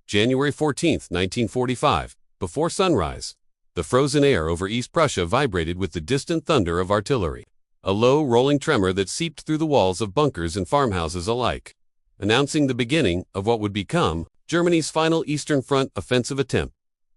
January 14, 1945, before sunrise. The frozen air over East Prussia vibrated with the distant thunder of artillery, a low, rolling tremor that seeped through the walls of bunkers and farmhouses alike, announcing the beginning of what would become Germany's final Eastern Front offensive attempt,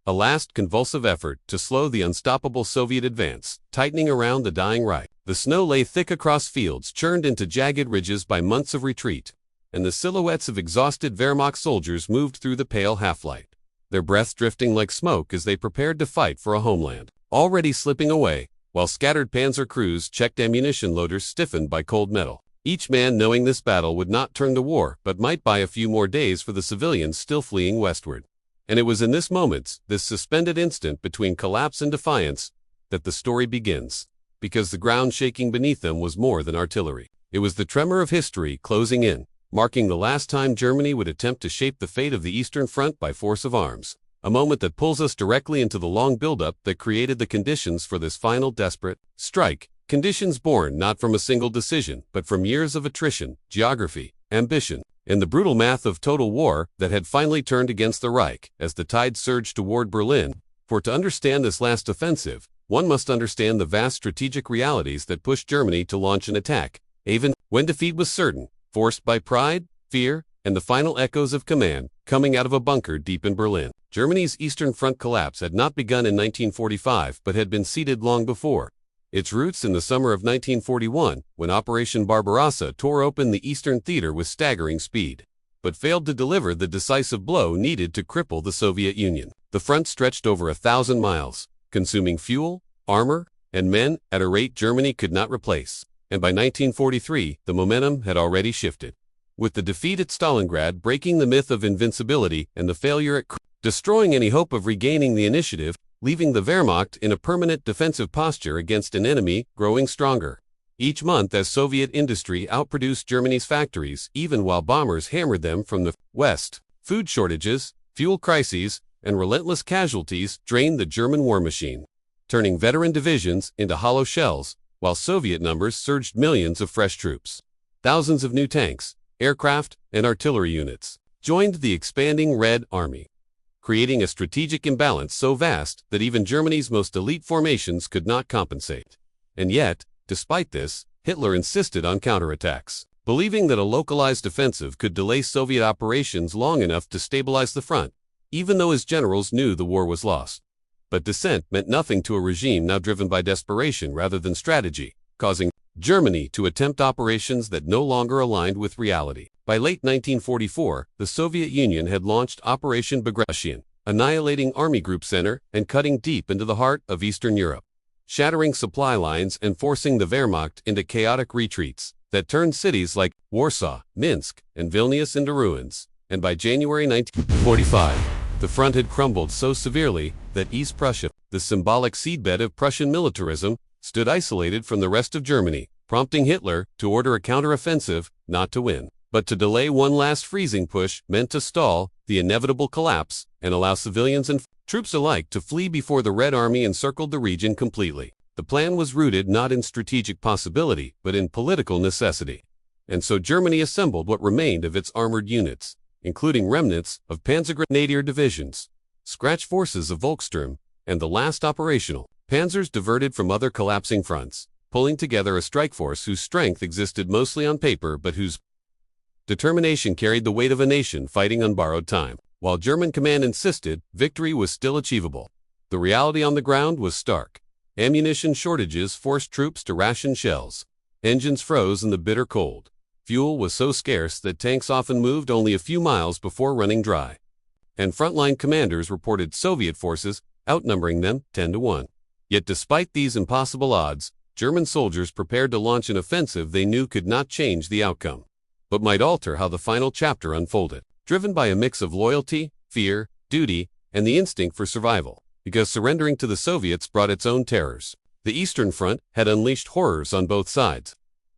a last convulsive effort to slow the unstoppable Soviet advance, tightening around the dying Reich. The snow lay thick across fields churned into jagged ridges by months of retreat, and the silhouettes of exhausted Wehrmacht soldiers moved through the pale half-light, their breaths drifting like smoke as they prepared to fight for a homeland, already slipping away, while scattered panzer crews checked ammunition loaders stiffened by cold metal, each man knowing this battle would not turn to war but might buy a few more days for the civilians still fleeing westward. And it was in this moment, this suspended instant between collapse and defiance, that the story begins, because the ground shaking beneath them was more than artillery. It was the tremor of history closing in, marking the last time Germany would attempt to shape the fate of the Eastern Front by force of arms, a moment that pulls us directly into the long buildup that created the conditions for this final desperate strike, conditions born not from a single decision but from years of attrition, geography, ambition, and the brutal math of total war that had finally turned against the Reich as the tide surged toward Berlin. For to understand this last offensive, one must understand the vast strategic realities that pushed Germany to launch an attack, even when defeat was certain, forced by pride, fear, and the final echoes of command coming out of a bunker deep in Berlin. Germany's Eastern Front collapse had not begun in 1945 but had been seeded long before. Its roots in the summer of 1941, when Operation Barbarossa tore open the Eastern Theater with staggering speed, but failed to deliver the decisive blow needed to cripple the Soviet Union. The front stretched over 1,000 miles, consuming fuel, armor, and men at a rate Germany could not replace. And by 1943, the momentum had already shifted, with the defeat at Stalingrad breaking the myth of invincibility and the failure at destroying any hope of regaining the initiative, leaving the Wehrmacht in a permanent defensive posture against an enemy growing stronger each month as Soviet industry outproduced Germany's factories, even while bombers hammered them from the west. Food shortages, fuel crises, and relentless casualties drained the German war machine, turning veteran divisions into hollow shells, while Soviet numbers surged millions of fresh troops. Thousands of new tanks, aircraft, and artillery units joined the expanding Red Army, creating a strategic imbalance so vast that even Germany's most elite formations could not compensate. And yet, despite this, Hitler insisted on counterattacks, believing that a localized offensive could delay Soviet operations long enough to stabilize the front, even though his generals knew the war was lost. But dissent meant nothing to a regime now driven by desperation rather than strategy, causing Germany to attempt operations that no longer aligned with reality. By late 1944, the Soviet Union had launched Operation Bagration, annihilating Army Group Center and cutting deep into the heart of Eastern Europe, shattering supply lines and forcing the Wehrmacht into chaotic retreats that turned cities like Warsaw, Minsk, and Vilnius into ruins. And by January 1945, the front had crumbled so severely that East Prussia, the symbolic seedbed of Prussian militarism, stood isolated from the rest of Germany, prompting Hitler to order a counteroffensive, not to win, but to delay one last freezing push meant to stall the inevitable collapse and allow civilians and troops alike to flee before the Red Army encircled the region completely. The plan was rooted not in strategic possibility, but in political necessity. And so Germany assembled what remained of its armored units, including remnants of Panzergrenadier divisions, scratch forces of Volkssturm, and the last operational panzers diverted from other collapsing fronts, pulling together a strike force whose strength existed mostly on paper but whose determination carried the weight of a nation fighting on borrowed time. While German command insisted victory was still achievable, the reality on the ground was stark. Ammunition shortages forced troops to ration shells. Engines froze in the bitter cold. Fuel was so scarce that tanks often moved only a few miles before running dry. And frontline commanders reported Soviet forces outnumbering them 10-1. Yet despite these impossible odds, German soldiers prepared to launch an offensive they knew could not change the outcome, but might alter how the final chapter unfolded, driven by a mix of loyalty, fear, duty, and the instinct for survival, because surrendering to the Soviets brought its own terrors. The Eastern Front had unleashed horrors on both sides,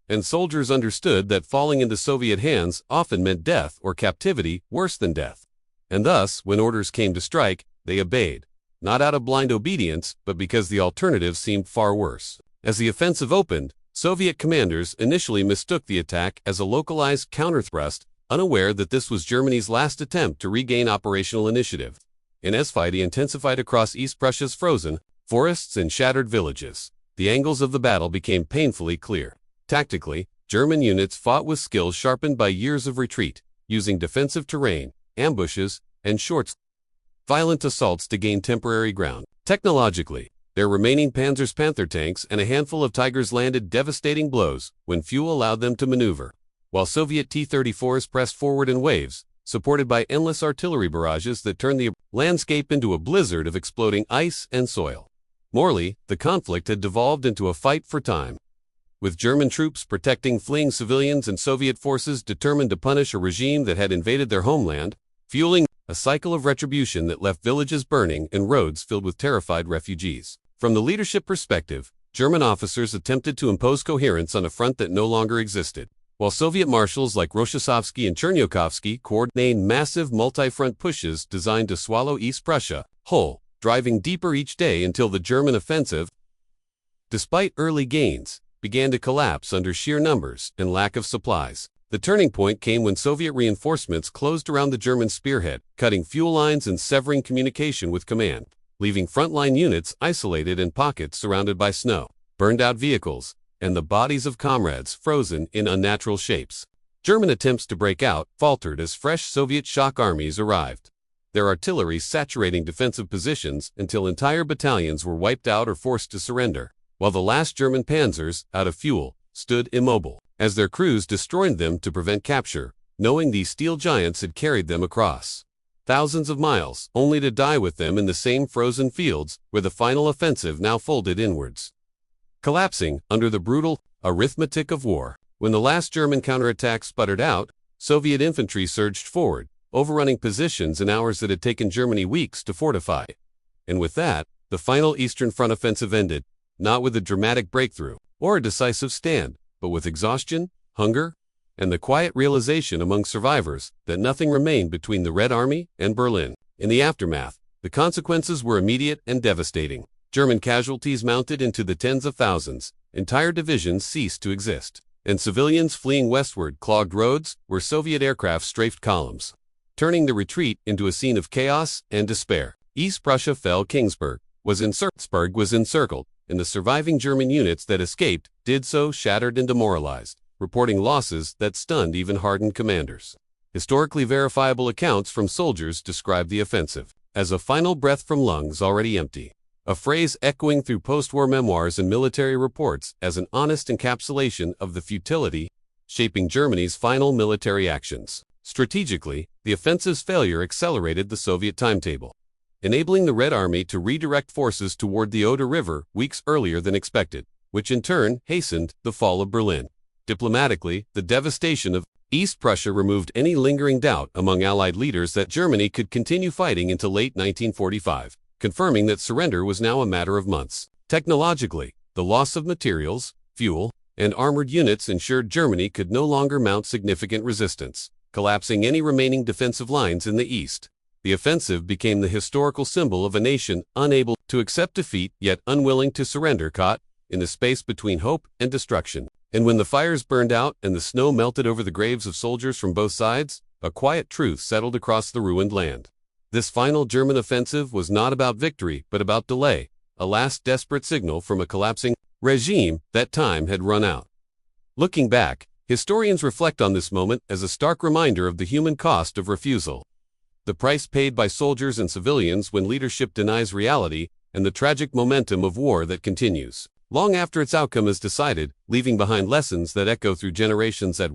and soldiers understood that falling into Soviet hands often meant death or captivity worse than death. And thus, when orders came to strike, they obeyed, not out of blind obedience, but because the alternative seemed far worse. As the offensive opened, Soviet commanders initially mistook the attack as a localized counterthrust, unaware that this was Germany's last attempt to regain operational initiative. And as fighting intensified across East Prussia's frozen forests and shattered villages, the angles of the battle became painfully clear. Tactically, German units fought with skills sharpened by years of retreat, using defensive terrain, ambushes, and short, violent assaults to gain temporary ground. Technologically, their remaining Panzer tanks and a handful of Tigers landed devastating blows when fuel allowed them to maneuver, while Soviet T-34s pressed forward in waves, supported by endless artillery barrages that turned the landscape into a blizzard of exploding ice and soil. Morally, the conflict had devolved into a fight for time, with German troops protecting fleeing civilians and Soviet forces determined to punish a regime that had invaded their homeland, fueling a cycle of retribution that left villages burning and roads filled with terrified refugees. From the leadership perspective, German officers attempted to impose coherence on a front that no longer existed, while Soviet marshals like Rokossovsky and Chernyakhovsky coordinated massive multi-front pushes designed to swallow East Prussia whole, driving deeper each day until the German offensive, despite early gains, began to collapse under sheer numbers and lack of supplies. The turning point came when Soviet reinforcements closed around the German spearhead, cutting fuel lines and severing communication with command, leaving frontline units isolated in pockets surrounded by snow, burned-out vehicles, and the bodies of comrades frozen in unnatural shapes. German attempts to break out faltered as fresh Soviet shock armies arrived, their artillery saturating defensive positions until entire battalions were wiped out or forced to surrender, while the last German panzers, out of fuel, stood immobile, as their crews destroyed them to prevent capture, knowing these steel giants had carried them across thousands of miles, only to die with them in the same frozen fields where the final offensive now folded inwards, collapsing under the brutal arithmetic of war. When the last German counterattack sputtered out, Soviet infantry surged forward, overrunning positions in hours that had taken Germany weeks to fortify. And with that, the final Eastern Front offensive ended, not with a dramatic breakthrough or a decisive stand, but with exhaustion, hunger, and the quiet realization among survivors that nothing remained between the Red Army and Berlin. In the aftermath, the consequences were immediate and devastating. German casualties mounted into the tens of thousands, entire divisions ceased to exist, and civilians fleeing westward clogged roads where Soviet aircraft strafed columns, turning the retreat into a scene of chaos and despair. East Prussia fell. Kingsburg was encircled, and the surviving German units that escaped did so shattered and demoralized, reporting losses that stunned even hardened commanders. Historically verifiable accounts from soldiers describe the offensive as a final breath from lungs already empty, a phrase echoing through post-war memoirs and military reports as an honest encapsulation of the futility shaping Germany's final military actions. Strategically, the offensive's failure accelerated the Soviet timetable, enabling the Red Army to redirect forces toward the Oder River weeks earlier than expected, which in turn hastened the fall of Berlin. Diplomatically, the devastation of East Prussia removed any lingering doubt among Allied leaders that Germany could continue fighting until late 1945, confirming that surrender was now a matter of months. Technologically, the loss of materials, fuel, and armored units ensured Germany could no longer mount significant resistance, collapsing any remaining defensive lines in the east. The offensive became the historical symbol of a nation unable to accept defeat yet unwilling to surrender, caught in the space between hope and destruction. And when the fires burned out and the snow melted over the graves of soldiers from both sides, a quiet truth settled across the ruined land. This final German offensive was not about victory but about delay, a last desperate signal from a collapsing regime that time had run out. Looking back, historians reflect on this moment as a stark reminder of the human cost of refusal, the price paid by soldiers and civilians when leadership denies reality, and the tragic momentum of war that continues long after its outcome is decided, leaving behind lessons that echo through generations at